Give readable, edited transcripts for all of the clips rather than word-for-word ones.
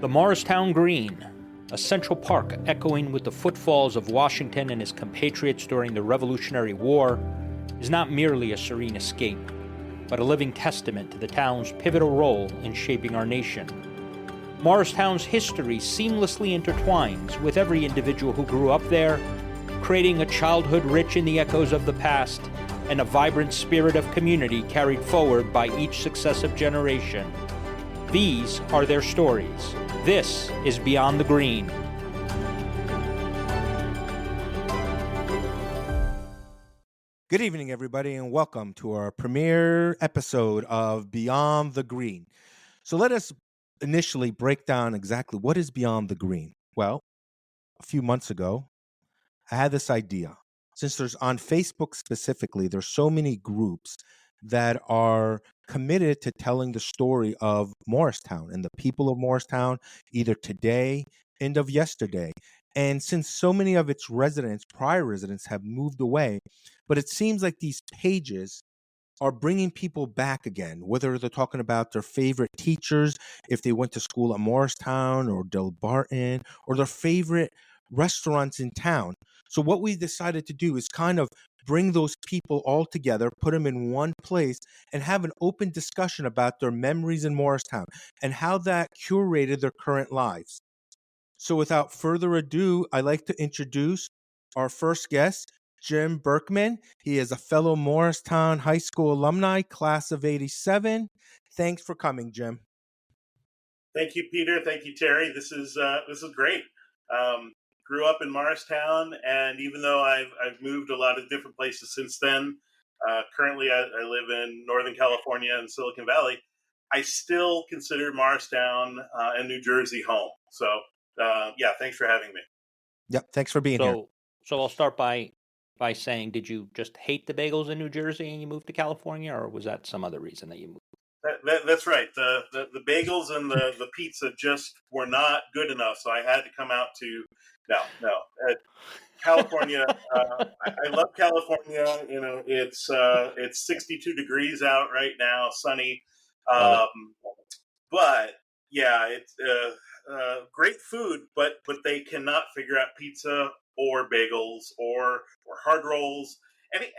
The Morristown Green, a central park echoing with the footfalls of Washington and his compatriots during the Revolutionary War, is not merely a serene escape, but a living testament to the town's pivotal role in shaping our nation. Morristown's history seamlessly intertwines with every individual who grew up there, creating a childhood rich in the echoes of the past and a vibrant spirit of community carried forward by each successive generation. These are their stories. This is Beyond the Green. Good evening, everybody, and welcome to our premiere episode of Beyond the Green. So let us initially break down exactly what is Beyond the Green. Well, a few months ago, I had this idea. Since there's on Facebook specifically, there's so many groups that are committed to telling the story of Morristown and the people of Morristown, either today and of yesterday. And since so many of its residents, prior residents, have moved away, but it seems like these pages are bringing people back again, whether they're talking about their favorite teachers, if they went to school at Morristown or Del Barton, or their favorite restaurants in town. So what we decided to do is kind of bring those people all together, put them in one place, and have an open discussion about their memories in Morristown and how that curated their current lives. So without further ado, I'd like to introduce our first guest, Jim Berkman. He is a fellow Morristown High School alumni, class of '87. Thanks for coming, Jim. Thank you, Peter. Thank you, Terry. This is great. Grew up in Morristown, and even though I've moved a lot of different places since then, currently I live in Northern California and Silicon Valley. I still consider Morristown and New Jersey home. So, thanks for having me. Yep, thanks for being here. So I'll start by saying, did you just hate the bagels in New Jersey and you moved to California, or was that some other reason that you moved? That's right. The bagels and the pizza just were not good enough, so I had to come out to California. I love California. You know, it's 62 degrees out right now, sunny. But yeah, it's great food, but they cannot figure out pizza or bagels or hard rolls.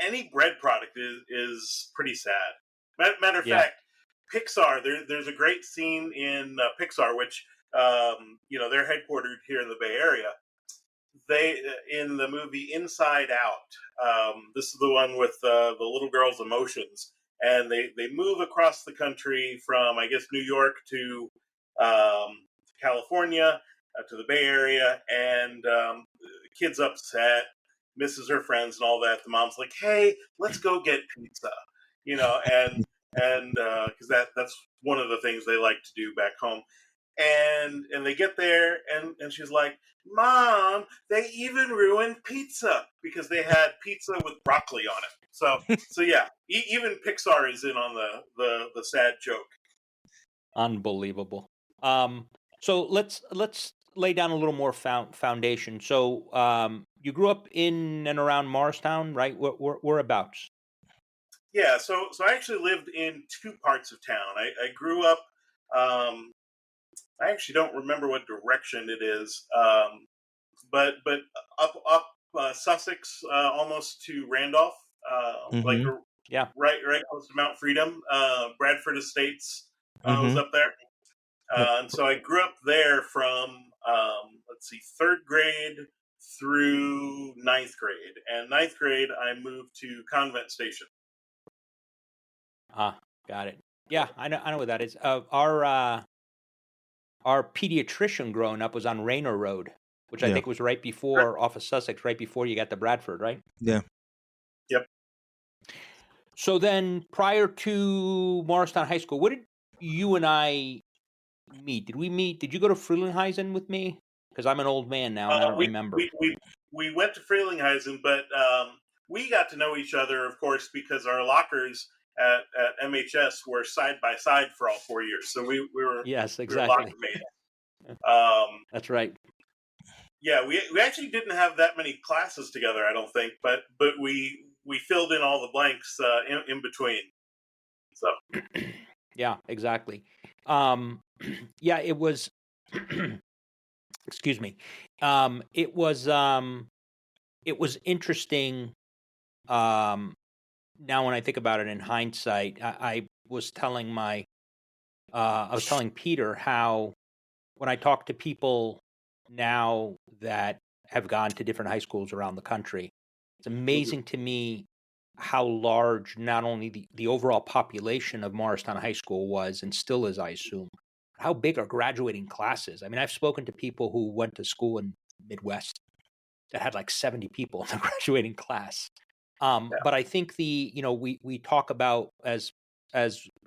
Any bread product is pretty sad. Matter of fact, Pixar, there's a great scene in Pixar, which they're headquartered here in the Bay Area. They in the movie Inside Out. This is the one with the little girl's emotions, and they move across the country from, I guess, New York to California to the Bay Area, and the kid's upset, misses her friends and all that. The mom's like, "Hey, let's go get pizza," and because that's one of the things they like to do back home. And they get there, and she's like, "Mom, they even ruined pizza," because they had pizza with broccoli on it. So yeah, even Pixar is in on the sad joke. Unbelievable. So let's lay down a little more foundation. So you grew up in and around Morristown, right? Whereabouts? Yeah, so I actually lived in two parts of town. I grew up. I actually don't remember what direction it is, but up Sussex, almost to Randolph, right close to Mount Freedom. Bradford Estates was up there, and so I grew up there from third grade through ninth grade. And ninth grade, I moved to Convent Station. Got it. Yeah, I know what that is. Our pediatrician growing up was on Rayner Road, which I think was right before, off of Sussex, right before you got to Bradford, right? Yeah. Yep. So then, prior to Morristown High School, what did you and I meet? Did you go to Frelinghuysen with me? Because I'm an old man now, and I don't remember. We went to Frelinghuysen, but we got to know each other, of course, because our lockers at MHS were side by side for all 4 years. So we were exactly. We were locker mates. That's right. Yeah, we actually didn't have that many classes together, I don't think, but we filled in all the blanks in between. So yeah, exactly. It was excuse me. It was interesting. Now when I think about it in hindsight, I was telling Peter how when I talk to people now that have gone to different high schools around the country, it's amazing to me how large not only the overall population of Morristown High School was and still is, I assume, how big our graduating classes. I mean, I've spoken to people who went to school in Midwest that had like 70 people in the graduating class. But I think we talk about, as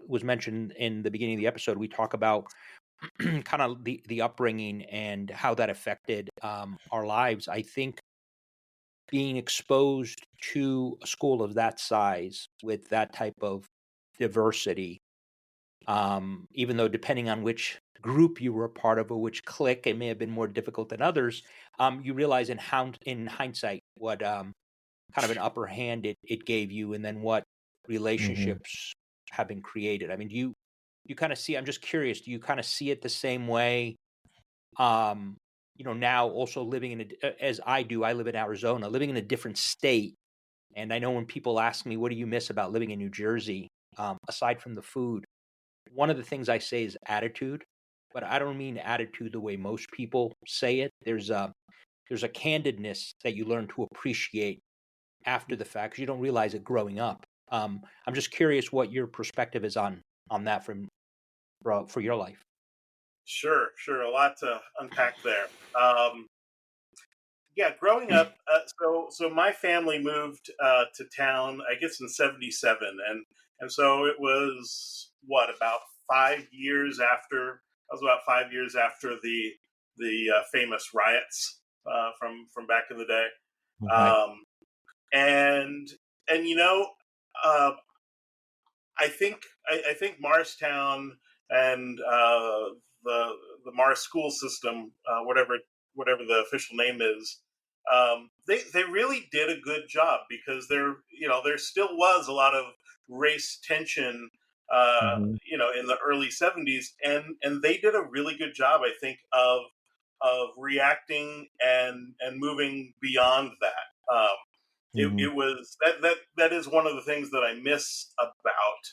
was mentioned in the beginning of the episode, we talk about kind of the upbringing and how that affected our lives. I think being exposed to a school of that size with that type of diversity, even though depending on which group you were a part of or which clique, it may have been more difficult than others, you realize in hindsight what kind of an upper hand it gave you, and then what relationships have been created. I mean, do you kind of see, I'm just curious, do you kind of see it the same way? Now also living as I do, I live in Arizona, living in a different state. And I know when people ask me, what do you miss about living in New Jersey? Aside from the food, one of the things I say is attitude, but I don't mean attitude the way most people say it. There's a candidness that you learn to appreciate after the fact, because you don't realize it growing up. I'm just curious what your perspective is on that for your life. Sure. A lot to unpack there. Growing up, so my family moved to town, I guess, in '77, and so it was about 5 years after. I was about 5 years after the famous riots from back in the day, and I think Morristown and the Morris school system, whatever the official name is, they really did a good job, because there still was a lot of race tension, in the early '70s, and they did a really good job, I think, of reacting and moving beyond that. It was that is one of the things that I miss about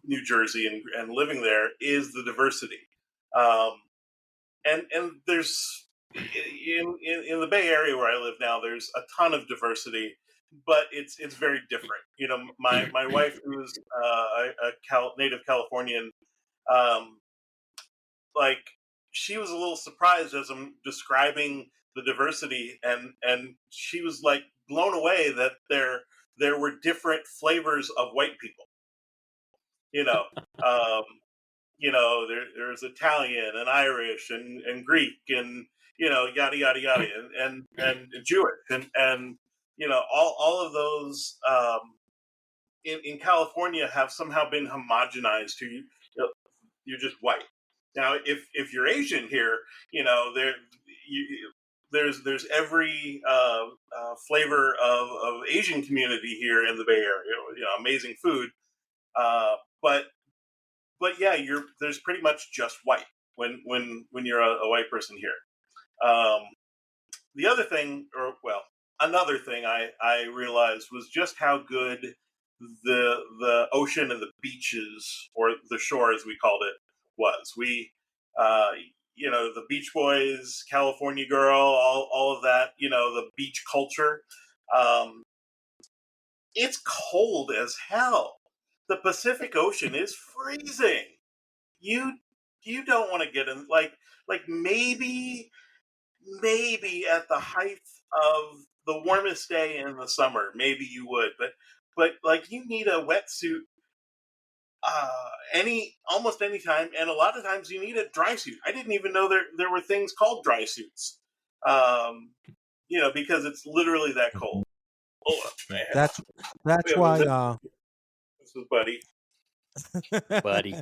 New Jersey and living there, is the diversity. And there's in the Bay Area where I live now, there's a ton of diversity, but it's very different. My wife, who's a native Californian, like, she was a little surprised as I'm describing the diversity, and she was like blown away that there were different flavors of white people. There's Italian and Irish and Greek and yada yada yada and Jewish and all of those in California have somehow been homogenized to you're just white. Now, if you're Asian here, there's every flavor of Asian community here in the Bay Area. Amazing food, but yeah, there's pretty much just white when you're a white person here. The other thing, another thing I realized was just how good the ocean and the beaches, or the shore as we called it, was. We, the Beach Boys, California Girl, all of that, the beach culture. It's cold as hell. The Pacific Ocean is freezing. You don't want to get in, like maybe at the height of the warmest day in the summer, maybe you would, but like, you need a wetsuit almost any time, and a lot of times you need a dry suit. I didn't even know there were things called dry suits, because it's literally that cold. Oh, man. That's why. This is Buddy. Buddy.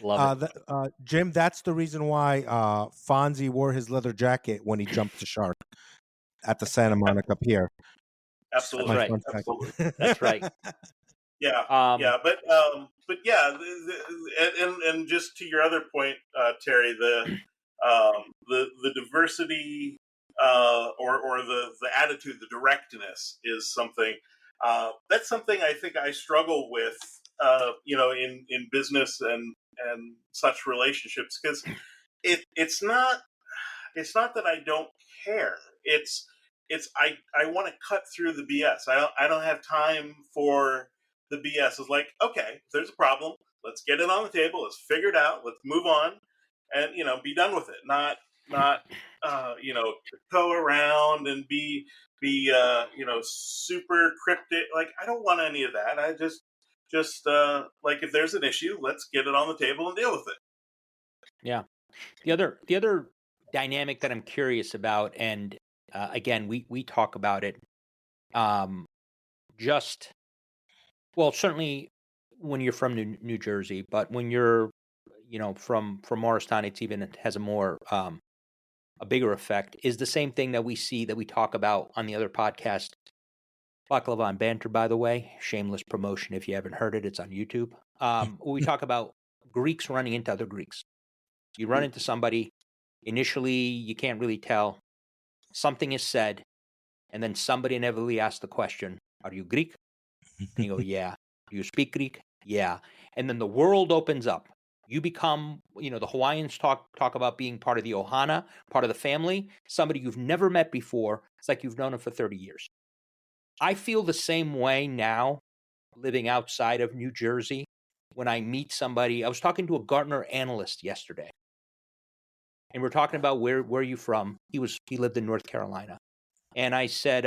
Love it. Jim, that's the reason why Fonzie wore his leather jacket when he jumped the shark at the Santa Monica Pier. Absolutely. That's right. That's right. Yeah, Um, yeah, but yeah, and just to your other point, Terry, the diversity, or the attitude, the directness is something, that's something I think I struggle with, in business and such relationships, because it's not that I don't care. I want to cut through the BS. I don't have time for the BS. It's like, okay, if there's a problem, let's get it on the table. Let's figure it out. Let's move on, and be done with it. Not go around and be super cryptic. Like, I don't want any of that. I just like, if there's an issue, let's get it on the table and deal with it. yeah. The other dynamic that I'm curious about, and again, we talk about it, um, just well, certainly when you're from New Jersey, but when you're from Morristown, it has a bigger effect. Is the same thing that we talk about on the other podcast. Baklava and Banter, by the way, shameless promotion. If you haven't heard it, it's on YouTube. We talk about Greeks running into other Greeks. You run into somebody, initially you can't really tell. Something is said, and then somebody inevitably asks the question, "Are you Greek?" And you go, "Yeah." "Do you speak Greek?" "Yeah." And then the world opens up. You become, the Hawaiians talk about being part of the Ohana, part of the family, somebody you've never met before. It's like you've known them for 30 years. I feel the same way now, living outside of New Jersey. When I meet somebody, I was talking to a Gartner analyst yesterday, and we're talking about where are you from? He lived in North Carolina. And I said,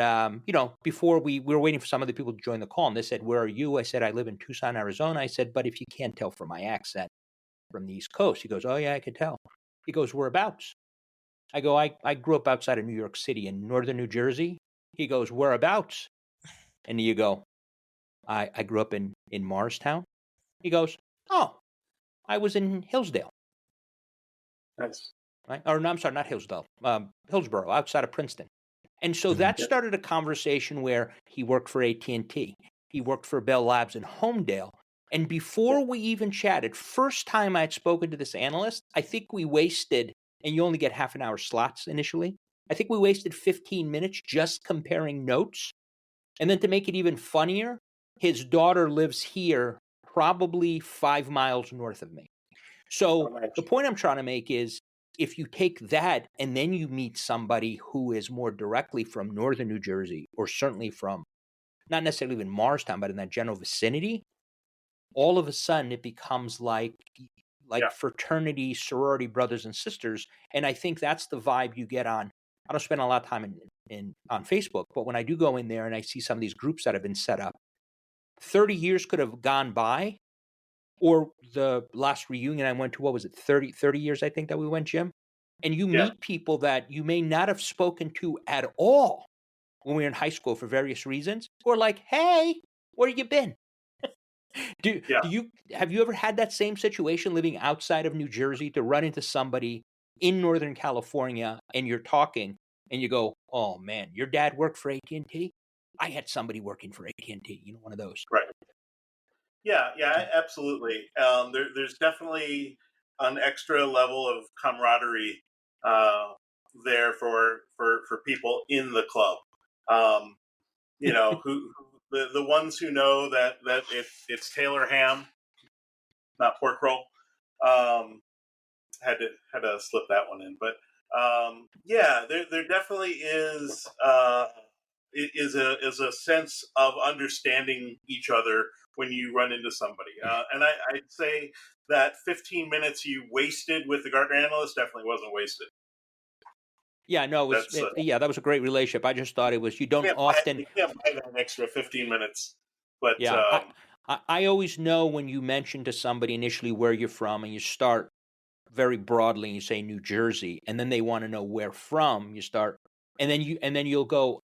before we were waiting for some other people to join the call, and they said, "Where are you?" I said, "I live in Tucson, Arizona." I said, "But if you can't tell from my accent, from the East Coast." He goes, "Oh yeah, I could tell." He goes, "Whereabouts?" I go, I grew up outside of New York City in northern New Jersey." He goes, "Whereabouts?" And you go, I grew up in Morristown. He goes, "Oh, I was in Hillsdale." Nice. Right? Or no, I'm sorry, not Hillsdale, Hillsborough, outside of Princeton. And so Mhm. that started a conversation where he worked for AT&T. He worked for Bell Labs in Homedale. And before we even chatted, first time I had spoken to this analyst, I think we wasted, and you only get half an hour slots initially, I think we wasted 15 minutes just comparing notes. And then to make it even funnier, his daughter lives here, probably 5 miles north of me. So the point I'm trying to make is, if you take that and then you meet somebody who is more directly from northern New Jersey, or certainly from not necessarily even Morristown, but in that general vicinity, all of a sudden it becomes like Yeah. fraternity, sorority, brothers and sisters. And I think that's the vibe you get on. I don't spend a lot of time on Facebook, but when I do go in there and I see some of these groups that have been set up, 30 years could have gone by. Or the last reunion I went to, what was it, 30 years, I think, that we went, Jim? And you Yeah. meet people that you may not have spoken to at all when we were in high school for various reasons, who are like, "Hey, where you been?" Yeah. Have you ever had that same situation living outside of New Jersey, to run into somebody in Northern California and you're talking and you go, "Oh man, your dad worked for AT&T? I had somebody working for AT&T," one of those. Right. Yeah, yeah, absolutely. There's definitely an extra level of camaraderie, uh, there for people in the club. Um, the ones who know that it's Taylor ham, not pork roll. Um, had to slip that one in, but yeah, there definitely is a sense of understanding each other when you run into somebody. And I'd say that 15 minutes you wasted with the Gartner analyst definitely wasn't wasted. Yeah, no, That's that was a great relationship. I just thought it was, you don't you often. can't buy that extra 15 minutes, but Yeah, I always know when you mention to somebody initially where you're from, and you start very broadly and you say New Jersey, and then they want to know where from. You start, and then you'll go,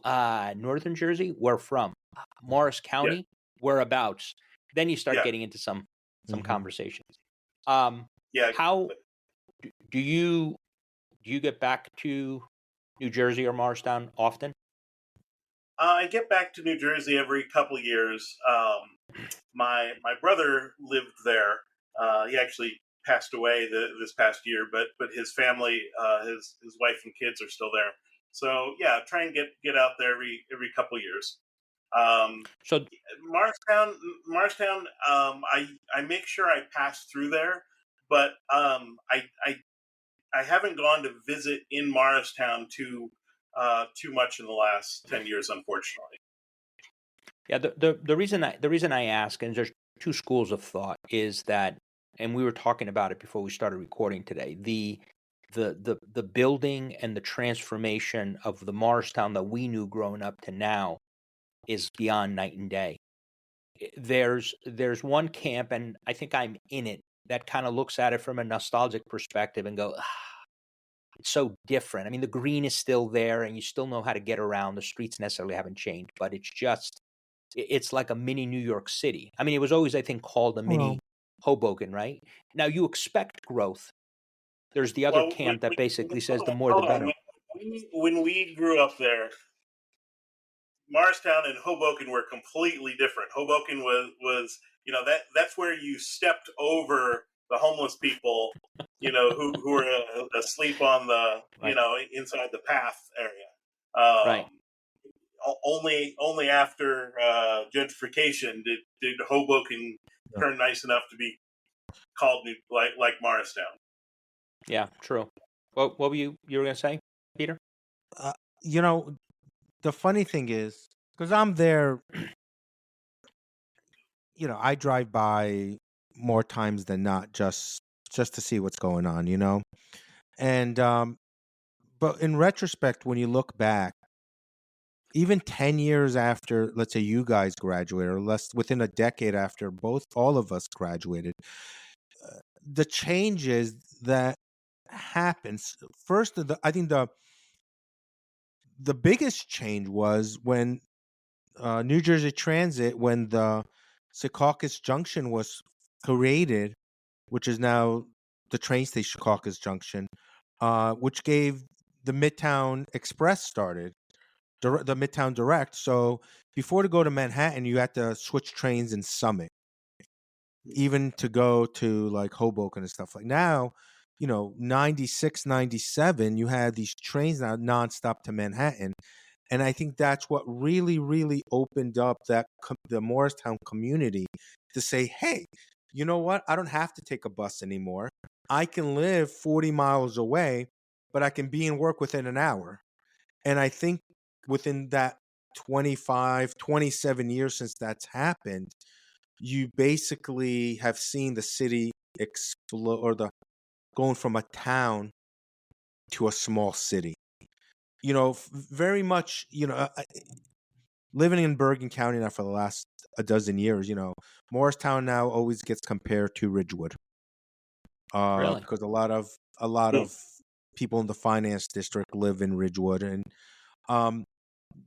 Northern Jersey, where from? Morris yeah, County, whereabouts? Then you start yeah, getting into some Mhm. conversations. Um, yeah. how do you get back to New Jersey or Morristown often? I get back to New Jersey every couple of years. My brother lived there. He actually passed away this past year, but his family, his wife and kids are still there. So yeah, try and get out there every couple of years. Um, So Morristown, Morristown. I make sure I pass through there, but I haven't gone to visit in Morristown too much in the last 10 years, unfortunately. yeah, the reason I ask, and there's two schools of thought, is that, and we were talking about it before we started recording today. The building and the transformation of the Morristown that we knew growing up to now is beyond night and day. There's one camp, and I think I'm in it, that kind of looks at it from a nostalgic perspective and go, it's so different. I mean, the green is still there, and you still know how to get around. The streets necessarily haven't changed, but it's like a mini New York City. I mean, it was always, I think, called a Well, mini Hoboken, right? Now you expect growth. There's the other Well, camp that basically says the more the hold on. better. When we grew up there, Morristown and Hoboken were completely different. Hoboken was that's where you stepped over the homeless people, who were asleep on the Right, inside the path area. right. Only after gentrification did Hoboken yeah. turn nice enough to be called like Morristown. Yeah, true. What were you were gonna say, Peter? Uh, you know, the funny thing is, because I'm there, I drive by more times than not just to see what's going on, and but in retrospect, when you look back, even 10 years after, let's say, you guys graduated, or less within a decade after all of us graduated, the changes that happens first, I think the biggest change was when New Jersey Transit, when the Secaucus Junction was created, which is now the train station Secaucus Junction, which gave the Midtown Express started, the Midtown Direct. So before, to go to Manhattan, you had to switch trains in Summit, even to go to like Hoboken and stuff. Like now, 96, 97, you had these trains now nonstop to Manhattan. And I think that's what really, really opened up the Morristown community to say, hey, you know what? I don't have to take a bus anymore. I can live 40 miles away, but I can be in work within an hour. And I think within that 25, 27 years since that's happened, you basically have seen the city explode, or going from a town to a small city. Very much, living in Bergen County now for the last a dozen years, Morristown now always gets compared to Ridgewood, Really? because a lot of people in the finance district live in Ridgewood, and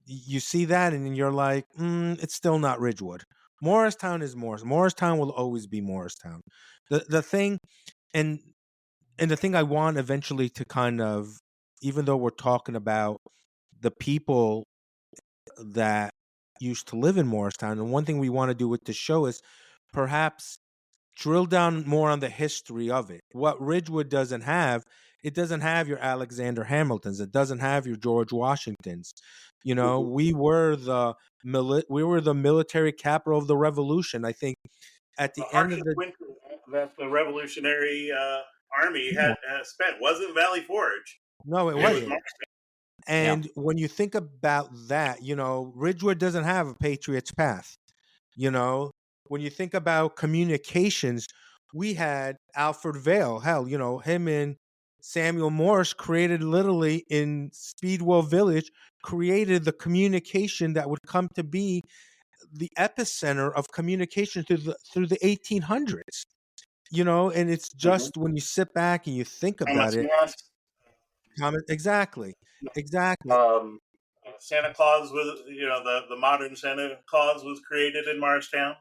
you see that, and you're like, it's still not Ridgewood. Morristown is Morristown will always be Morristown. The thing, and the thing I want eventually to kind of, even though we're talking about the people that used to live in Morristown, and one thing we want to do with the show is perhaps drill down more on the history of it. What Ridgewood doesn't have, it doesn't have your Alexander Hamiltons. It doesn't have your George Washingtons. We were the military capital of the Revolution. I think at The the end of harshest the winter that the Revolutionary Army had spent wasn't Valley Forge. no, it It was wasn't. Markston. Yeah. And when you think about that, Ridgewood doesn't have a Patriot's Path. When you think about communications, we had Alfred Vail. Hell, him and Samuel Morse created, literally in Speedwell Village, created the communication that would come to be the epicenter of communication through the 1800s. And it's just when you sit back and you think about Thomas it, Moss. exactly, exactly. Um, Santa Claus was, the modern Santa Claus was created in Morristown.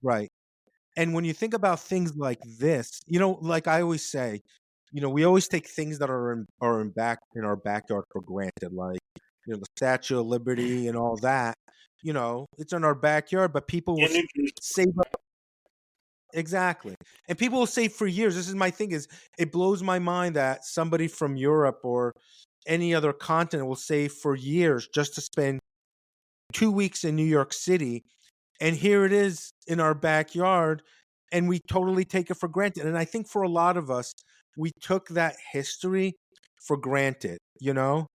Right. And when you think about things like this, like I always say, we always take things that are in our backyard for granted. Like, the Statue of Liberty and all that. It's in our backyard, but people will In New Jersey. save up. Exactly. And people will save for years. This is my thing, is it blows my mind that somebody from Europe or any other continent will save for years just to spend 2 weeks in New York City. And here it is in our backyard, and we totally take it for granted. And I think for a lot of us, we took that history for granted, and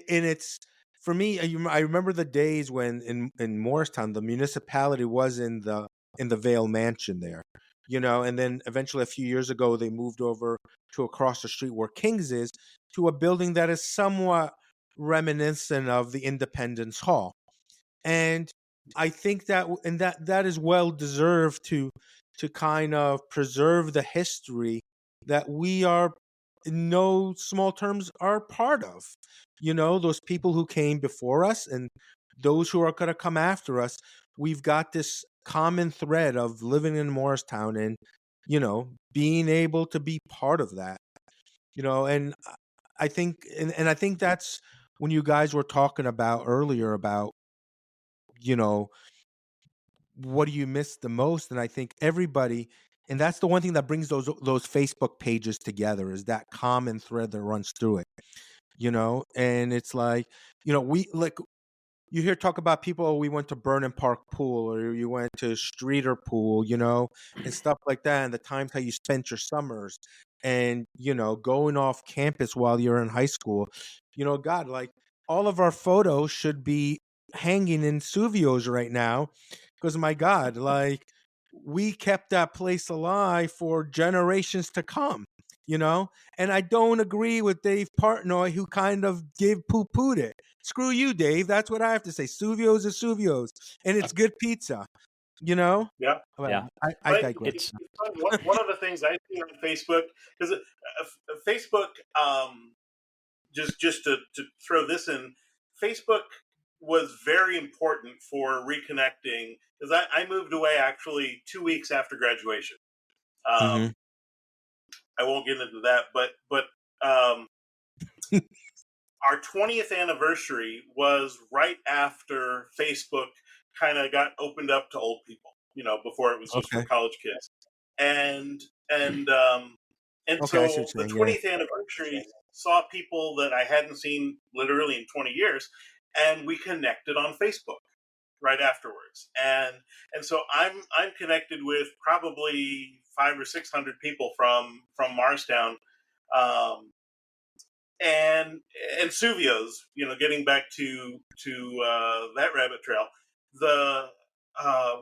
it's, for me, I remember the days when in Morristown, the municipality was in the Vale Mansion there, and then eventually a few years ago, they moved over to across the street where King's is, to a building that is somewhat reminiscent of the Independence Hall. And I think that is well deserved to kind of preserve the history that we are, in no small terms, are part of. Those people who came before us and those who are going to come after us. We've got this common thread of living in Morristown and being able to be part of that. And I think and I think that's when you guys were talking about earlier about what do you miss the most. And I think everybody, and that's the one thing that brings those Facebook pages together, is that common thread that runs through it. And it's like, we like, you hear talk about people, oh, we went to Burnham Park Pool, or you went to Streeter Pool, and stuff like that, and the times how you spent your summers, and going off campus while you're in high school. God, like, all of our photos should be hanging in Suvio's right now, because my God, like, we kept that place alive for generations to come. And I don't agree with Dave Partnoy, who kind of poo-pooed it. Screw you, Dave. That's what I have to say. Suvio's is Suvio's, and it's good pizza. Yeah. Well, Yeah. I digress. One of the things I see on Facebook, because Facebook, just to throw this in, Facebook was very important for reconnecting, because I moved away actually 2 weeks after graduation. Mhm. I won't get into that, but our 20th anniversary was right after Facebook kind of got opened up to old people, before it was just for Okay. college kids. And Okay, I see so what you're the saying. Yeah. 20th anniversary saw people that I hadn't seen literally in 20 years, and we connected on Facebook right afterwards. And so I'm connected with probably 500 or 600 people from Morristown, um, and Suvio's. Getting back to that rabbit trail, the uh,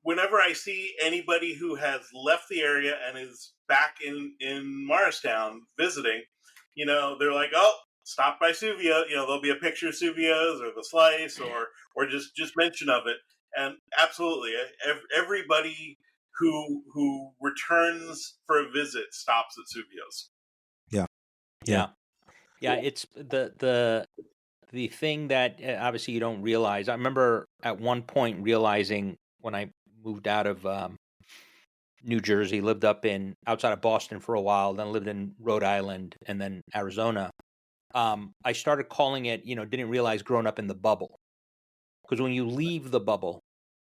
whenever I see anybody who has left the area and is back in Morristown visiting, they're like, oh, stop by Suvio. There'll be a picture of Suvio's or the slice, or just mention of it. And absolutely, everybody who returns for a visit stops at Suvio's. Yeah. Yeah, it's the thing that obviously you don't realize. I remember at one point realizing when I moved out of New Jersey, lived up outside of Boston for a while, then lived in Rhode Island and then Arizona. I started calling it, didn't realize growing up in the bubble, because when you leave the bubble,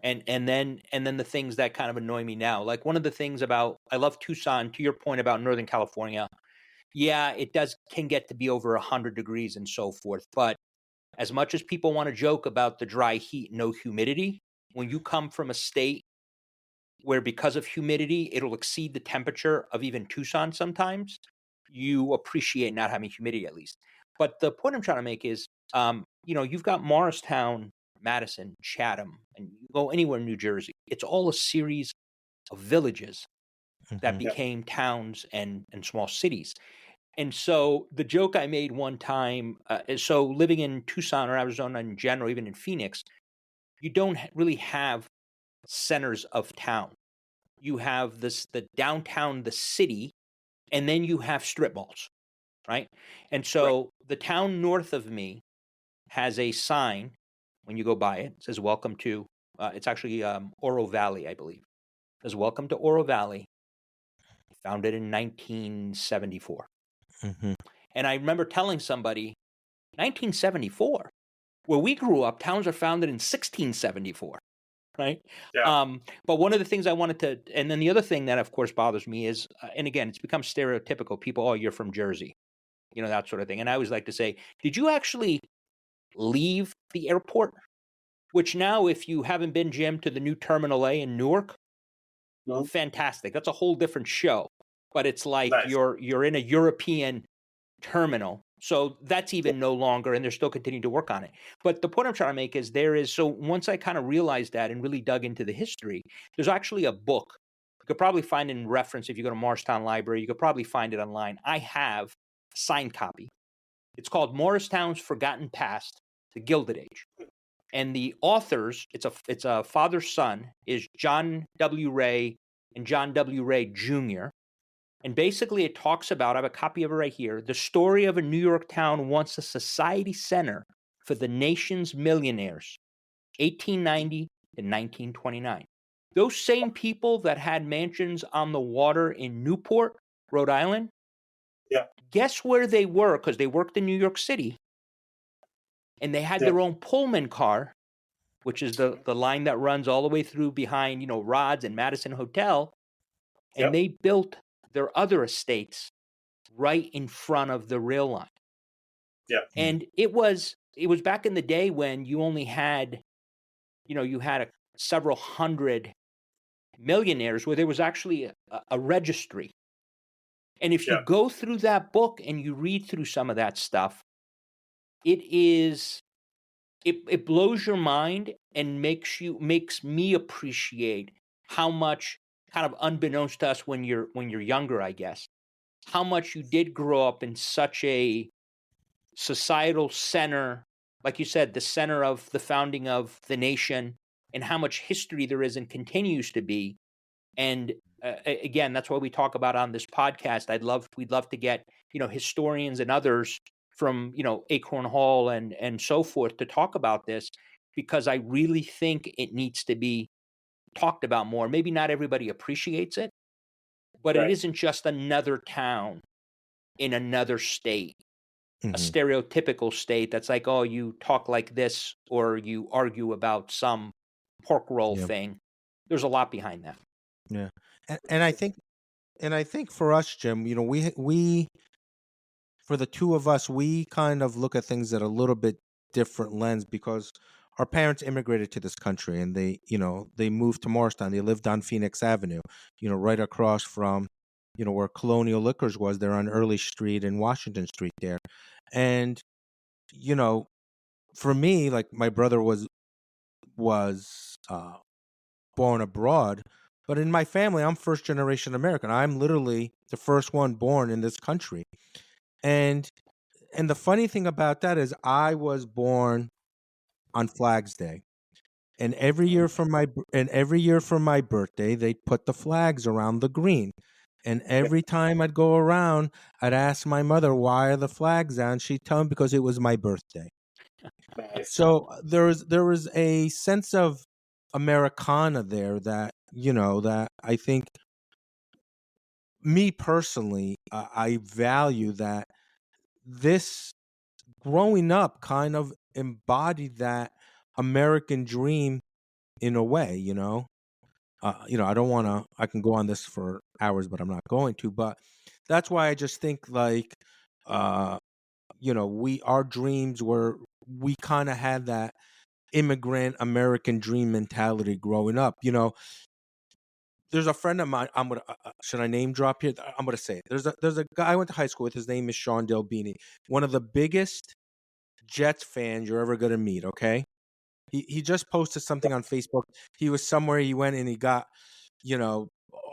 and then the things that kind of annoy me now, like one of the things about, I love Tucson, to your point about Northern California. Yeah, it can get to be over 100 degrees and so forth. But as much as people want to joke about the dry heat, no humidity, when you come from a state where because of humidity, it'll exceed the temperature of even Tucson sometimes, you appreciate not having humidity at least. But the point I'm trying to make is, you've got Morristown, Madison, Chatham, and you go anywhere in New Jersey. It's all a series of villages that Mhm. became towns and small cities. And so the joke I made one time, so living in Tucson or Arizona in general, even in Phoenix, you don't really have centers of town. You have the downtown, the city, and then you have strip malls, right? And so the town north of me has a sign when you go by it. It says, welcome to, it's actually Oro Valley, I believe. It says, welcome to Oro Valley, founded in 1974. Mhm. And I remember telling somebody, 1974. Where we grew up, towns are founded in 1674, right? Yeah. But one of the things I wanted to, and then the other thing that, of course, bothers me is, and again, it's become stereotypical. People, oh, you're from Jersey, that sort of thing. And I always like to say, did you actually leave the airport? Which now, if you haven't been, Jim, to the new Terminal A in Newark, Mhm. fantastic. That's a whole different show. But it's like Nice. you're in a European terminal. So that's even no longer, and they're still continuing to work on it. But the point I'm trying to make is so once I kind of realized that and really dug into the history, there's actually a book. You could probably find it in reference if you go to Morristown Library. You could probably find it online. I have a signed copy. It's called Morristown's Forgotten Past, The Gilded Age. And the authors, it's a father-son, is John W. Ray and John W. Ray Jr., and basically it talks about, I have a copy of it right here, the story of a New York town once a society center for the nation's millionaires, 1890 to 1929. Those same people that had mansions on the water in Newport, Rhode Island, Yeah. guess where they were? Because they worked in New York City, and they had their own Pullman car, which is the line that runs all the way through behind, Rods and Madison Hotel, and they built their other estates right in front of the rail line. Yeah. And it was back in the day when you only had, you had several hundred millionaires, where there was actually a registry. And if you go through that book and you read through some of that stuff, it blows your mind and makes me appreciate how much, kind of unbeknownst to us when you're younger, I guess, how much you did grow up in such a societal center, like you said, the center of the founding of the nation, and how much history there is and continues to be. And again, that's why we talk about on this podcast. We'd love to get, historians and others from, Acorn Hall and so forth to talk about this, because I really think it needs to be talked about more. Maybe not everybody appreciates it, but it isn't just another town in another state, a stereotypical state that's like, oh, you talk like this, or you argue about some pork roll thing. There's a lot behind that. Yeah. And I think for us, Jim, we for the two of us, we kind of look at things at a little bit different lens, because our parents immigrated to this country, and they moved to Morristown. They lived on Phoenix Avenue, right across from, where Colonial Liquors was there on Early Street and Washington Street there. And, for me, like, my brother was born abroad, but in my family, I'm first generation American. I'm literally the first one born in this country. And the funny thing about that is I was born on Flags Day. And every year for my birthday, they put the flags around the green. And every time I'd go around, I'd ask my mother, why are the flags on? She'd tell me, because it was my birthday. Nice. So there was a sense of Americana there that, that I think, me personally, I value that. This growing up kind of embodied that American dream in a way, I don't want to, I can go on this for hours, but I'm not going to, but that's why I just think, like, our dreams we kind of had that immigrant American dream mentality growing up. There's a friend of mine. I'm gonna should I name drop here? I'm gonna say it. There's a guy I went to high school with. His name is Sean Delbini, one of the biggest Jets fans you're ever gonna meet. Okay, he just posted something on Facebook. He was somewhere. He went and he got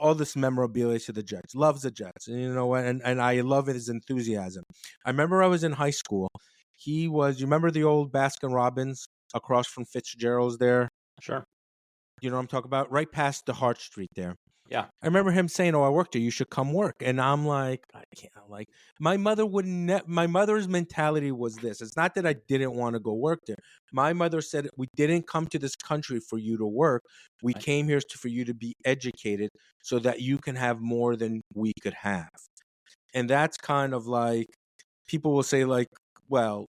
all this memorabilia to the Jets. Loves the Jets, and and I love his enthusiasm. I remember I was in high school. You remember the old Baskin Robbins across from Fitzgerald's there? Sure. You know what I'm talking about? Right past the Hart Street there. Yeah. I remember him saying, "Oh, I work there. You should come work." And I'm like, I can't. Like, my mother wouldn't. My mother's mentality was this. It's not that I didn't want to go work there. My mother said, "We didn't come to this country for you to work. We came here for you to be educated, so that you can have more than we could have." And that's kind of like, people will say, like, well,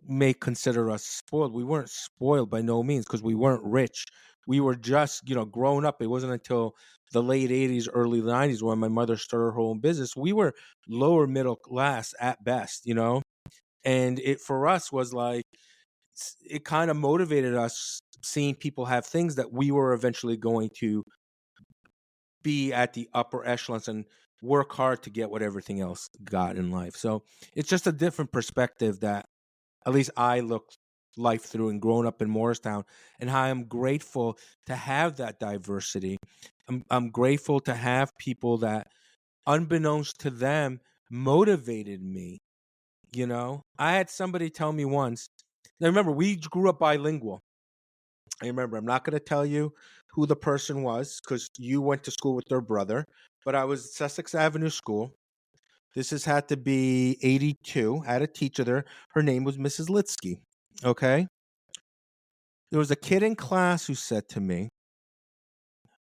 may consider us spoiled. We weren't spoiled by no means because we weren't rich. We were just, growing up. It wasn't until the late 80s, early 90s when my mother started her own business. We were lower middle class at best, and it for us was like, it kind of motivated us seeing people have things that we were eventually going to be at the upper echelons and work hard to get what everything else got in life. So it's just a different perspective that at least I look life through and growing up in Morristown, and how I'm grateful to have that diversity. I'm grateful to have people that, unbeknownst to them, motivated me. I had somebody tell me once. Now remember, we grew up bilingual. I remember, I'm not going to tell you who the person was because you went to school with their brother, but I was at Sussex Avenue School. This has had to be 82. I had a teacher there. Her name was Mrs. Litsky. Okay. There was a kid in class who said to me,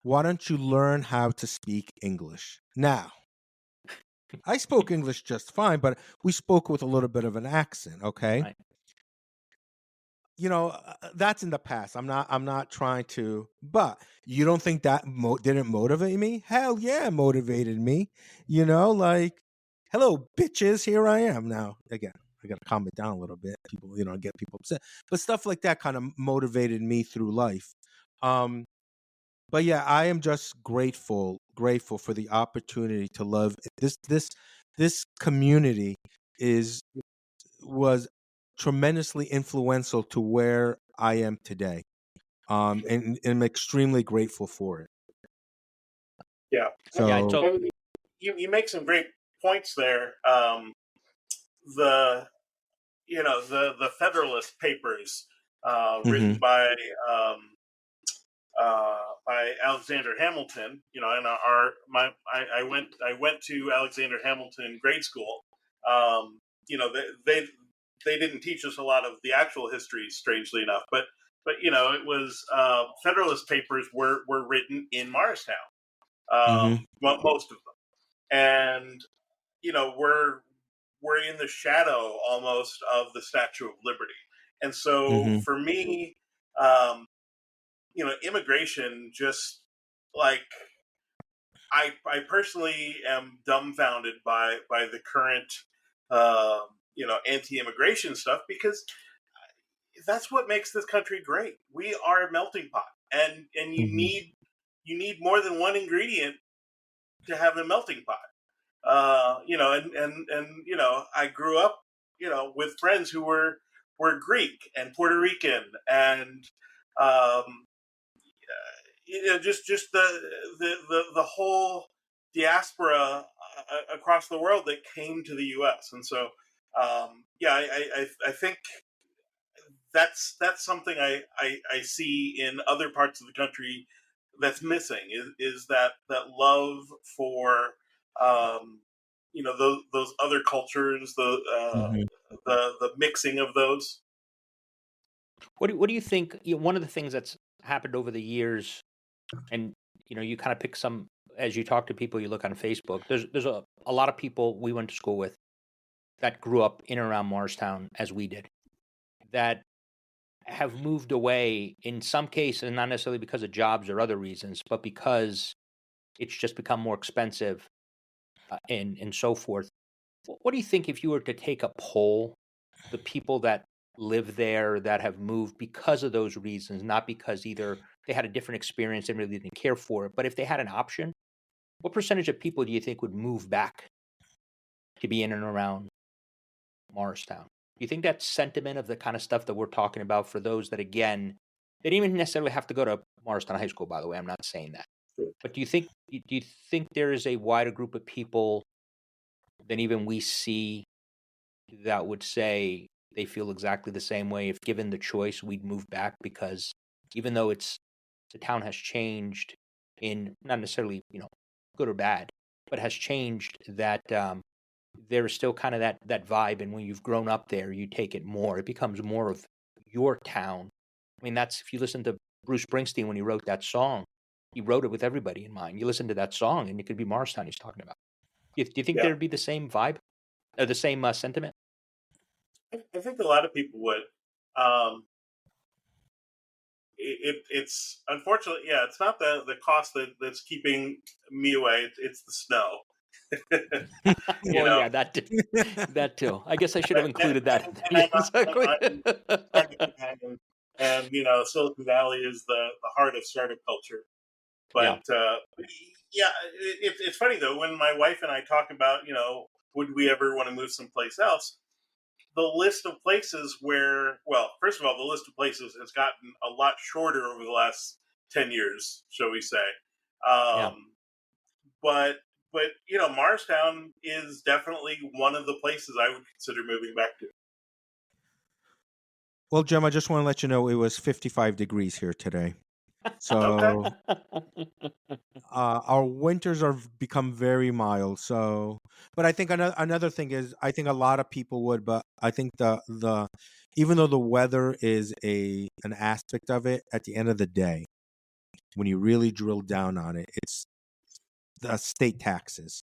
"Why don't you learn how to speak English?" Now, I spoke English just fine, but we spoke with a little bit of an accent. Okay. Right. That's in the past. I'm not trying to, but you don't think that didn't motivate me? Hell yeah, it motivated me. Like, hello, bitches, here I am now. Again, I got to calm it down a little bit. People, get people upset. But stuff like that kind of motivated me through life. But yeah, I am just grateful for the opportunity to love this community was tremendously influential to where I am today. And I'm extremely grateful for it. Yeah. So and you make some great points there. The Federalist Papers, written by Alexander Hamilton. And I went to Alexander Hamilton grade school. They didn't teach us a lot of the actual history, strangely enough, but it was Federalist Papers were written in Morristown, most of them, and we're in the shadow almost of the Statue of Liberty, and so for me, immigration just like I personally am dumbfounded by the current anti-immigration stuff, because that's what makes this country great. We are a melting pot, and you need more than one ingredient to have a melting pot. I grew up, with friends who were Greek and Puerto Rican, and just the whole diaspora across the world that came to the U.S. And so, I think that's something I see in other parts of the country that's missing, is that love for those other cultures, the mixing of those. What do you think? One of the things that's happened over the years, and you kind of pick some as you talk to people, you look on Facebook. There's a lot of people we went to school with that grew up in and around Morristown as we did, that have moved away in some cases, not necessarily because of jobs or other reasons, but because it's just become more expensive and so forth. What do you think if you were to take a poll, the people that live there that have moved because of those reasons, not because either they had a different experience and really didn't care for it, but if they had an option, what percentage of people do you think would move back to be in and around Morristown? Do you think that sentiment of the kind of stuff that we're talking about for those that, again, they didn't even necessarily have to go to Morristown High School, by the way, I'm not saying that. But do you think there is a wider group of people than even we see that would say they feel exactly the same way? If given the choice, we'd move back, because even though the town has changed in not necessarily, good or bad, but has changed, that there is still kind of that vibe. And when you've grown up there, you take it more. It becomes more of your town. I mean, that's, if you listen to Bruce Springsteen when he wrote that song, he wrote it with everybody in mind. You listen to that song and it could be Morristown he's talking about. Do you think there'd be the same vibe or the same sentiment? I think a lot of people would. Um, it's unfortunately, yeah, it's not the cost that's keeping me away. It's the snow. you Well, know, yeah, that too. I guess I should have and, included that. and Exactly. I'm target companion, and Silicon Valley is the heart of startup culture. But Yeah, yeah, it's funny though when my wife and I talk about would we ever want to move someplace else. The list of places where, well, first of all, the list of places has gotten a lot shorter over the last 10 years, shall we say. yeah. Um, but Morristown is definitely one of the places I would consider moving back to. Well, Jim, I just want to let you know it was 55 degrees here today. Okay. So our winters are become very mild. So, but I think another thing is I think a lot of people would, but I think the even though the weather is an aspect of it, at the end of the day, when you really drill down on it, it's the state taxes.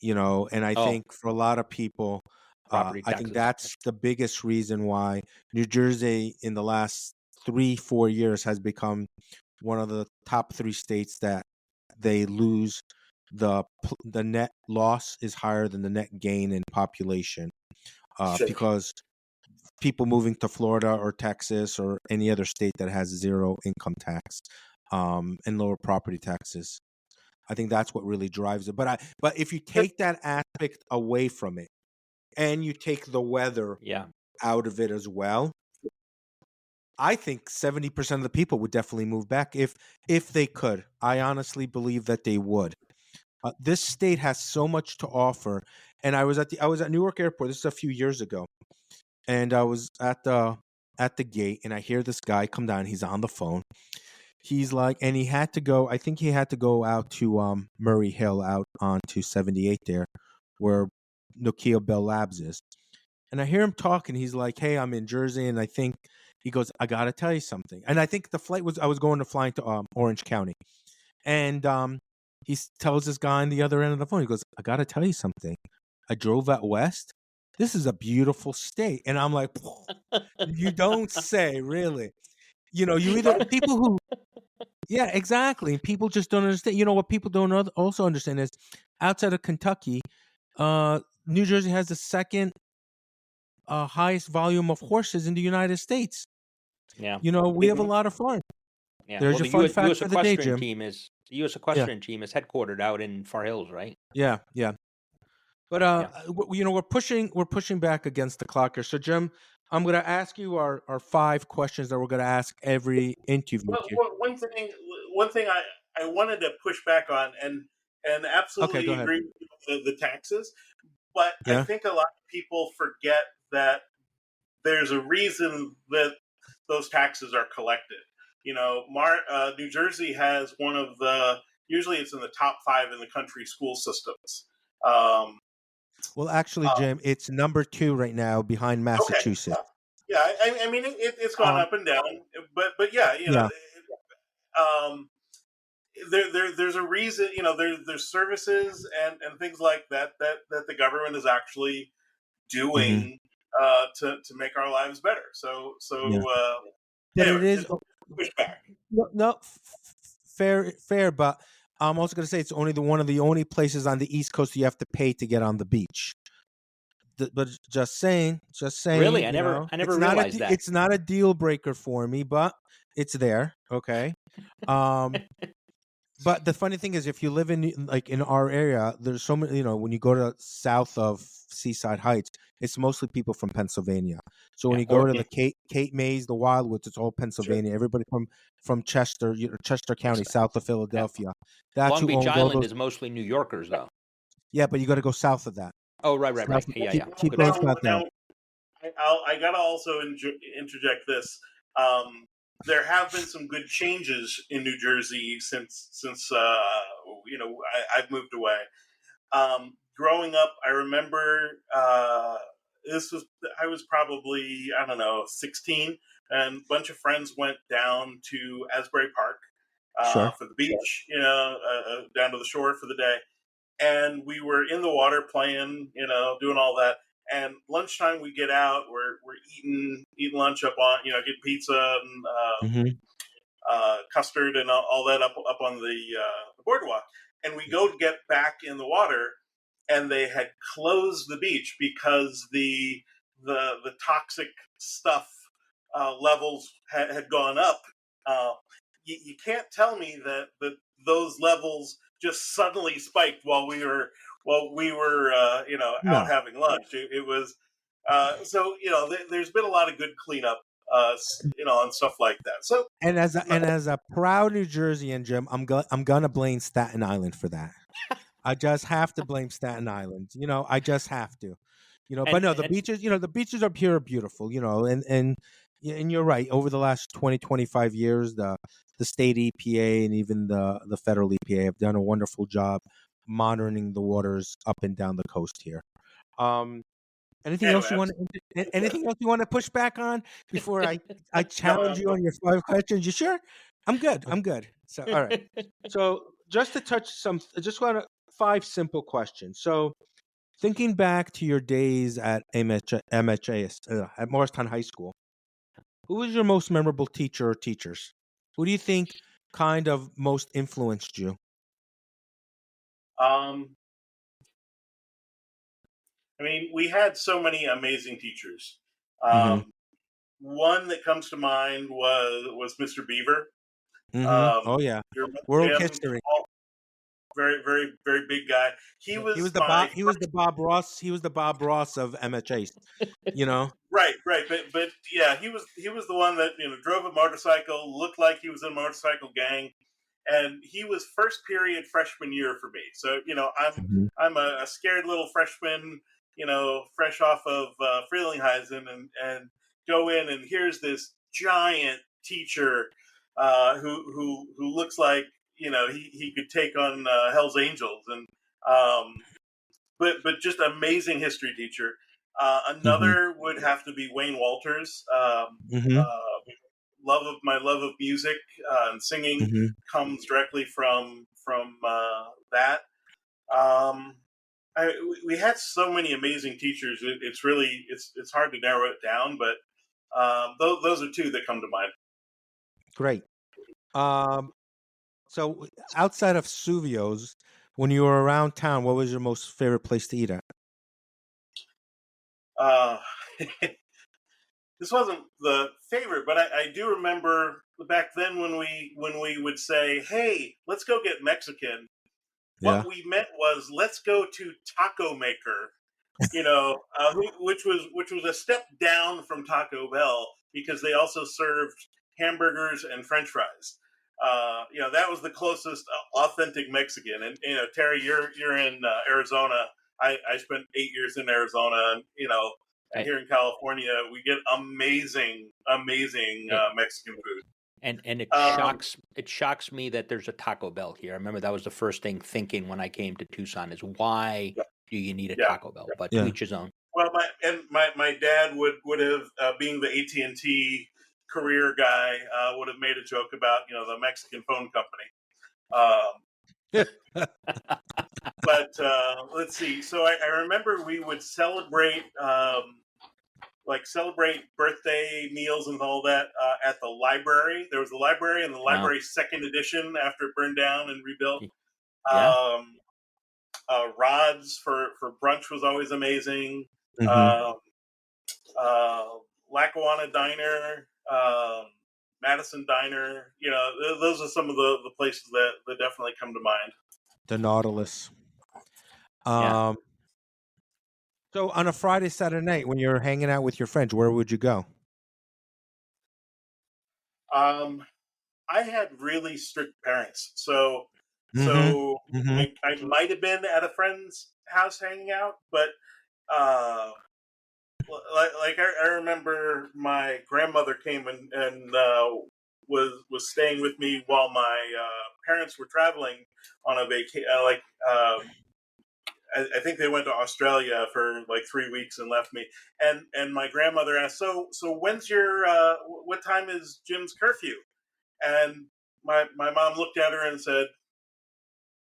And I Oh, think for a lot of people, property I think taxes. that's the biggest reason why New Jersey in the last 3-4 years has become one of the top three states that they lose. The net loss is higher than the net gain in population, Sure. because people moving to Florida or Texas or any other state that has zero income tax, and lower property taxes. I think that's what really drives it. But if you take that aspect away from it and you take the weather Yeah. out of it as well, I think 70% of the people would definitely move back if they could. I honestly believe that they would. This state has so much to offer, and I was at Newark Airport. This is a few years ago, and I was at the gate, and I hear this guy come down. He's on the phone. He's like, and he had to go. I think he had to go out to Murray Hill, out onto 78 there, where Nokia Bell Labs is. And I hear him talking. He's like, "Hey, I'm in Jersey," and I think he goes, "I gotta tell you something." And I think I was going to flying to Orange County, and tells this guy on the other end of the phone. He goes, "I gotta tell you something. I drove out west. This is a beautiful state." And I'm like, "You don't say, really?" You either people who Yeah, exactly. People just don't understand. What people don't also understand is outside of Kentucky, New Jersey has the second highest volume of horses in the United States. Yeah. We have a lot of fun. Yeah. There's Well, your the fun fact U.S. for the day, equestrian Jim. team is the U.S. Yeah, equestrian team is headquartered out in Far Hills, right? yeah, yeah. But Yeah. we're pushing back against the clock here. So, Jim, I'm going to ask you our 5 questions that we're going to ask every interview Well, here. one thing I wanted to push back on, and Okay, go absolutely ahead. agree with the taxes, but I Yeah. think a lot of people forget that there's a reason that those taxes are collected. New Jersey has one of the, usually it's in the top 5 in the country school systems. Um, Well, actually, uh, Jim, it's number 2 right now behind okay, Massachusetts. yeah, I mean it's gone Um, up and down, but yeah, yeah. um, there's a reason. There's services and things like that the government is actually Hmm. doing to make our lives better. Yeah. But it Anyway, is just push back. no, no, fair. But I'm also going to say it's only one of the only places on the East Coast you have to pay to get on the beach. But just saying, Really, I never realized that. it's not a deal breaker for me, but it's there. Okay. Um, But the funny thing is, if you live in our area, there's so many. When you go to south of Seaside Heights, it's mostly people from Pennsylvania. So when Yeah. you go Or to the Cape Mays, the Wildwoods, it's all Sure. Pennsylvania. Everybody from Chester, Chester County, south of yeah. Philadelphia. That's Long who Beach owns all Island those. is mostly New Yorkers, though. Yeah, but you got to go south of that. Oh, right, right, South, right. Yeah, keep yeah. keep Good going point. south now. Now I gotta also interject this. There have been some good changes in New Jersey since I've moved away. Growing up, I remember this was I was probably, I don't know, 16, and a bunch of friends went down to Asbury Park Sure. for the beach, down to the shore for the day, and we were in the water playing, doing all that. And lunchtime we get out, we're eating lunch up on, get pizza and Mm-hmm. custard and all that up on the boardwalk. And we go to get back in the water, and they had closed the beach because the toxic stuff levels had gone up. You can't tell me that those levels just suddenly spiked while we were out No. having lunch. It was so there's been a lot of good cleanup and stuff like that. So And as a proud New Jerseyan, Jim, I'm gonna blame Staten Island for that. I just have to blame Staten Island. I just have to. But no, the beaches are pure beautiful. And you're right. Over the last 20, 25 years, the state EPA and even the federal EPA have done a wonderful job monitoring the waters up and down the coast here. Anything else you want to push back on before I challenge you on your 5 questions? You sure? I'm good. So all right. So just to touch just want 5 simple questions. So thinking back to your days at MHS at Morristown High School, who was your most memorable teacher or teachers? Who do you think kind of most influenced you? I mean, we had so many amazing teachers. Mm-hmm. One that comes to mind was Mr. Beaver. Mm-hmm. Oh yeah, You remember world him? history. Very, very, very big guy. He was He was the Bob Ross. He was the Bob Ross of MHA. Right, but yeah, he was the one that drove a motorcycle, looked like he was in a motorcycle gang, and he was first period freshman year for me. So Mhm. I'm a scared little freshman, fresh off of Frelinghuysen, and go in, and here's this giant teacher who looks like he could take on Hell's Angels, and but just amazing history teacher. Mhm. Another would have to be Wayne Walters. Mhm. My love of music and singing Mhm. comes directly from that. Um, we had so many amazing teachers. It's really it's hard to narrow it down, but those are 2 that come to mind. Great. Um, so outside of Suvio's, when you were around town, what was your most favorite place to eat at? Uh, this wasn't the favorite, but I do remember back then when we would say, "Hey, let's go get Mexican." Yeah. What we meant was, "Let's go to Taco Maker," which was a step down from Taco Bell because they also served hamburgers and French fries. That was the closest authentic Mexican. And Terry, you're in Arizona. I spent 8 years in Arizona, and I- here in California, we get amazing it- Mexican food. and it Um, shocks me that there's a Taco Bell here. I remember that was the first thing thinking when I came to Tucson is why yeah, do you need a yeah. Taco Bell? But to Yeah. each his own. Well, my dad would have being the AT&T career guy would have made a joke about the Mexican phone company. But let's see. So I remember we would celebrate birthday meals and all that at the library. There was a library, and the Wow. library's second edition after it burned down and rebuilt. Yeah. Um, Rod's for brunch was always amazing. Mhm. Um, uh, Lackawanna Diner, Madison Diner. Those are some of the places that definitely come to mind. The Nautilus. Yeah. Um, so on a Friday, Saturday night, when you're hanging out with your friends, where would you go? Um, I had really strict parents, so Mhm. so Mhm. I might have been at a friend's house hanging out, but uh, I remember my grandmother came and was staying with me while my parents were traveling on a vacation. I think they went to Australia for like 3 weeks and left me. And my grandmother asked, "So when's your what time is Jim's curfew?" And my mom looked at her and said,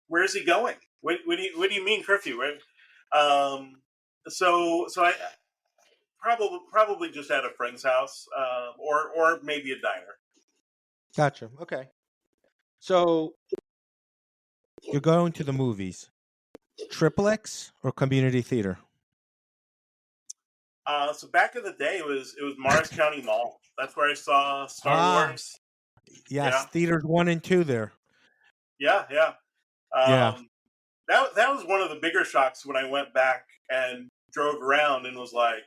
"Where is he going? What do you mean curfew? Right?" Um, so I probably just at a friend's house, or maybe a diner. Gotcha. Okay. So you're going to the movies, Triple X or Community Theater? So back in the day, it was Morris County Mall. That's where I saw Star Ah, Wars. yes, Yeah, theaters 1 and 2 there. yeah. Yeah. That was one of the bigger shocks when I went back and drove around and was like,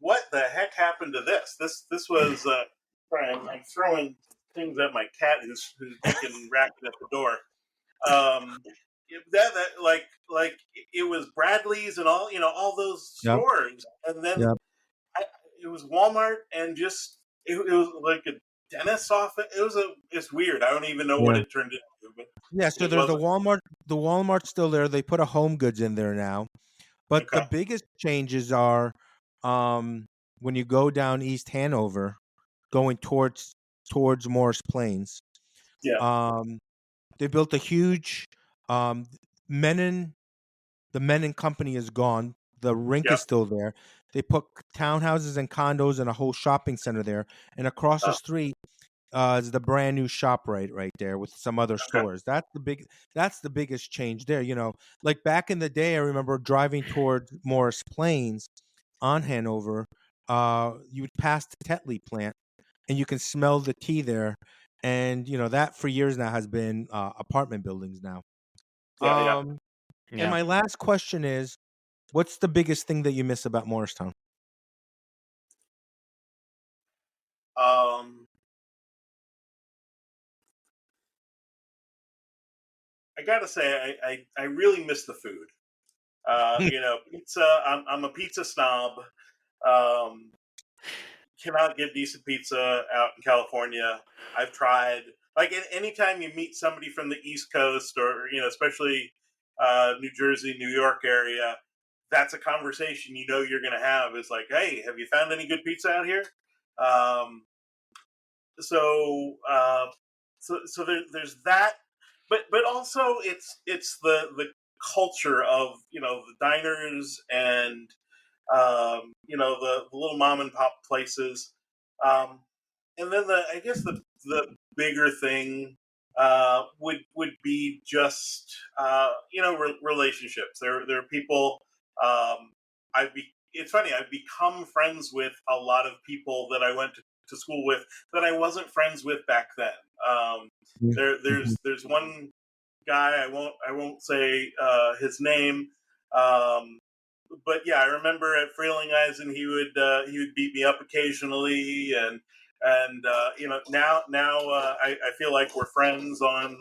"What the heck happened to this?" This was. Sorry, I'm throwing things at my cat who's making racket at the door. That like it was Bradley's and all those Yep. stores, and then Yep. it was Walmart and just it was like a dentist's office. It's weird. I don't even know what Yeah. it turned into. But Yeah. So it there's the wasn't Walmart. The Walmart's still there. They put a Home Goods in there now. But the okay. biggest changes are when you go down East Hanover, going towards Morris Plains. Yeah, They built a huge um, Menon. The Menon Company is gone. The rink yeah. is still there. They put townhouses and condos and a whole shopping center there. And across the Oh, street is the brand new ShopRite right there with some other okay. stores. That's the biggest change there. Like back in the day, I remember driving toward Morris Plains on Hanover. You would pass the Tetley plant, and you can smell the tea there. And that for years now has been apartment buildings now. Yeah. And Yeah. my last question is, what's the biggest thing that you miss about Morristown? Um, I gotta say, I really miss the food. Pizza. I'm a pizza snob. Um, cannot get decent pizza out in California. I've tried. Like anytime you meet somebody from the East Coast, or especially New Jersey, New York area, that's a conversation you're going to have. Is like, hey, have you found any good pizza out here? Um, so there's that, but also it's the culture of the diners and the little mom and pop places, um, and then I guess the bigger thing would be just relationships. There are people. It's funny. I've become friends with a lot of people that I went to school with that I wasn't friends with back then. Um, there's one guy, I won't say his name. But yeah, I remember at Frelinghuysen he would beat me up occasionally, and I feel like we're friends on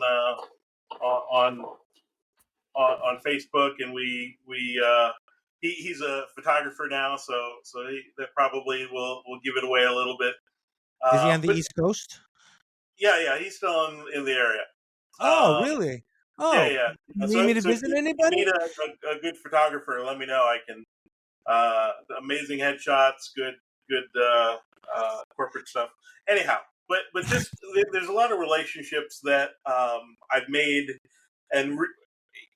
on Facebook, and he's a photographer now, so that probably will give it away a little bit. Is he on the But East Coast? yeah, he's still in the area. Oh, Um, really? yeah, Oh, yeah. you need So me to so if visit you need anybody? a good photographer, let me know. I can amazing headshots, good corporate stuff. Anyhow, but just there's a lot of relationships that I've made and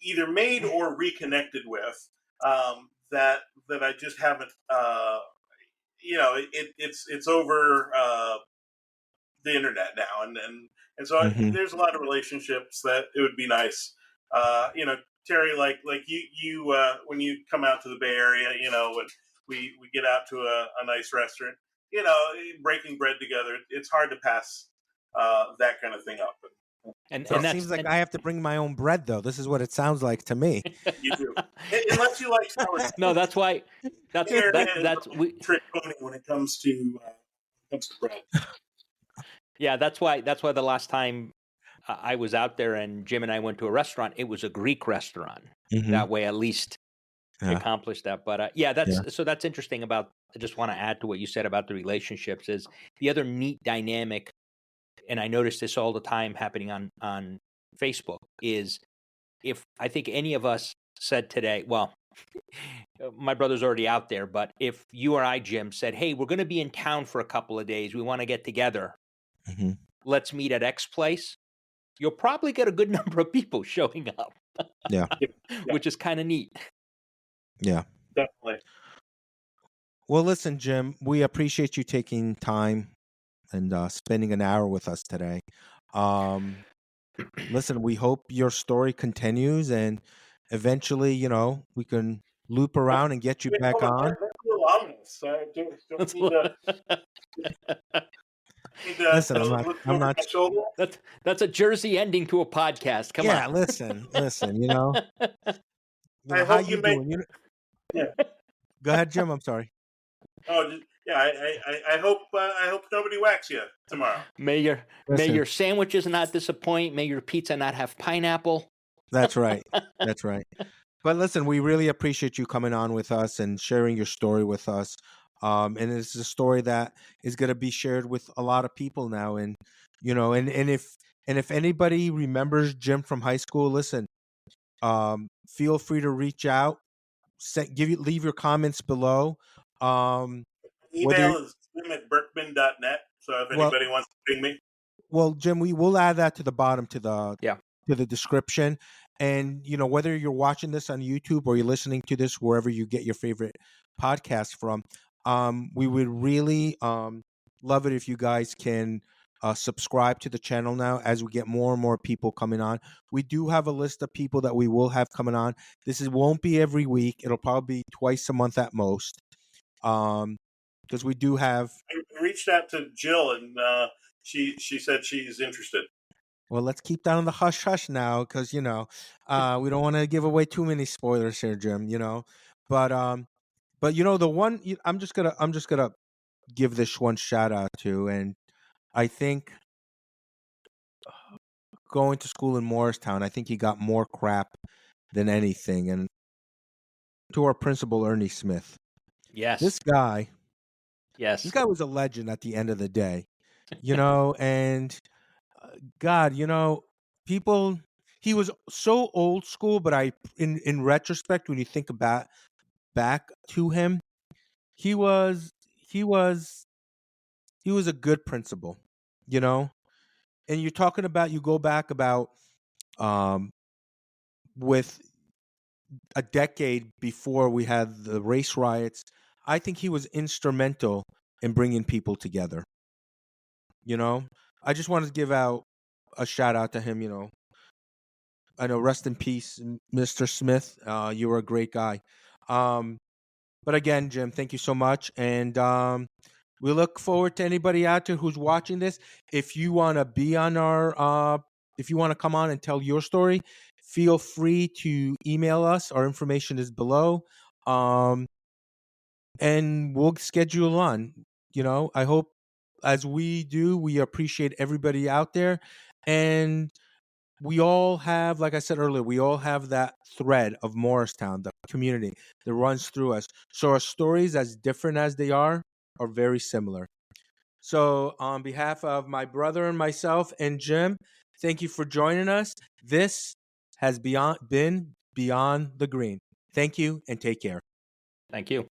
either made or reconnected with, that I just haven't. It's over the internet now, and so Hmm. there's a lot of relationships that it would be nice. Terry, like you when you come out to the Bay Area, when we get out to a nice restaurant, breaking bread together, it's hard to pass that kind of thing up. And So So it that's seems like and I have to bring my own bread, though. This is what it sounds like to me. you do, unless you like sourdough. no, that's why The area is that's we trick pony when it comes to bread. yeah, that's why the last time I was out there and Jim and I went to a restaurant, it was a Greek restaurant. Hmm. That way at least Yeah. accomplished that. But yeah, Yeah. that's interesting about. I just want to add to what you said about the relationships. Is the other neat dynamic, and I notice this all the time happening on Facebook. Is if I think any of us said today, well, my brother's already out there, but if you or I, Jim, said, "Hey, we're going to be in town for a couple of days. We want to get together. Hmm. Let's meet at X place," you'll probably get a good number of people showing up, Yeah. Yeah. which is kind of neat. Yeah. Definitely. Well, listen, Jim, we appreciate you taking time and spending an hour with us today. Um, listen, we hope your story continues and eventually, we can loop around and get you back on. That's a little ominous. Don't need Listen, to I'm look over not. my shoulder. That's a Jersey ending to a podcast. Come Yeah, on. listen. I How hope you you make. doing? Yeah. Go ahead, Jim. I'm sorry. Oh, yeah. I hope nobody whacks you tomorrow. May your Listen. sandwiches not disappoint. May your pizza not have pineapple. That's right. That's right. But listen, we really appreciate you coming on with us and sharing your story with us. And it's a story that is going to be shared with a lot of people now. And if anybody remembers Jim from high school, listen, feel free to reach out. Leave your comments below. Whether Email is jim@berkman.net. So if well, anybody wants to ping me, Jim, we will add that to the bottom to the description. And whether you're watching this on YouTube or you're listening to this wherever you get your favorite podcast from, we would really love it if you guys can subscribe to the channel now as we get more and more people coming on. We do have a list of people that we will have coming on. Won't be every week. It'll probably be twice a month at most. Because we do have. I reached out to Jill and she said she's interested. Well, let's keep that on the hush hush now, because we don't want to give away too many spoilers here, Jim. But the one I'm just gonna give this one shout out to, and I think going to school in Morristown, I think he got more crap than anything, and to our principal Ernie Smith. Yes. This guy was a legend at the end of the day, and God, people. He was so old school, but in retrospect, when you think about back to him, he was a good principal, And you're talking about you go back about with a decade before we had the race riots. I think he was instrumental in bringing people together. I just wanted to give out a shout out to him. I know, rest in peace, Mr. Smith. You were a great guy. But again, Jim, thank you so much. And we look forward to anybody out there who's watching this. If you want to be on if you want to come on and tell your story, feel free to email us. Our information is below. And we'll schedule on. I hope as we do, we appreciate everybody out there. And we all have, like I said earlier, we all have that thread of Morristown, the community that runs through us. So our stories, as different as they are very similar. So on behalf of my brother and myself and Jim, thank you for joining us. This has been Beyond the Green. Thank you and take care. Thank you.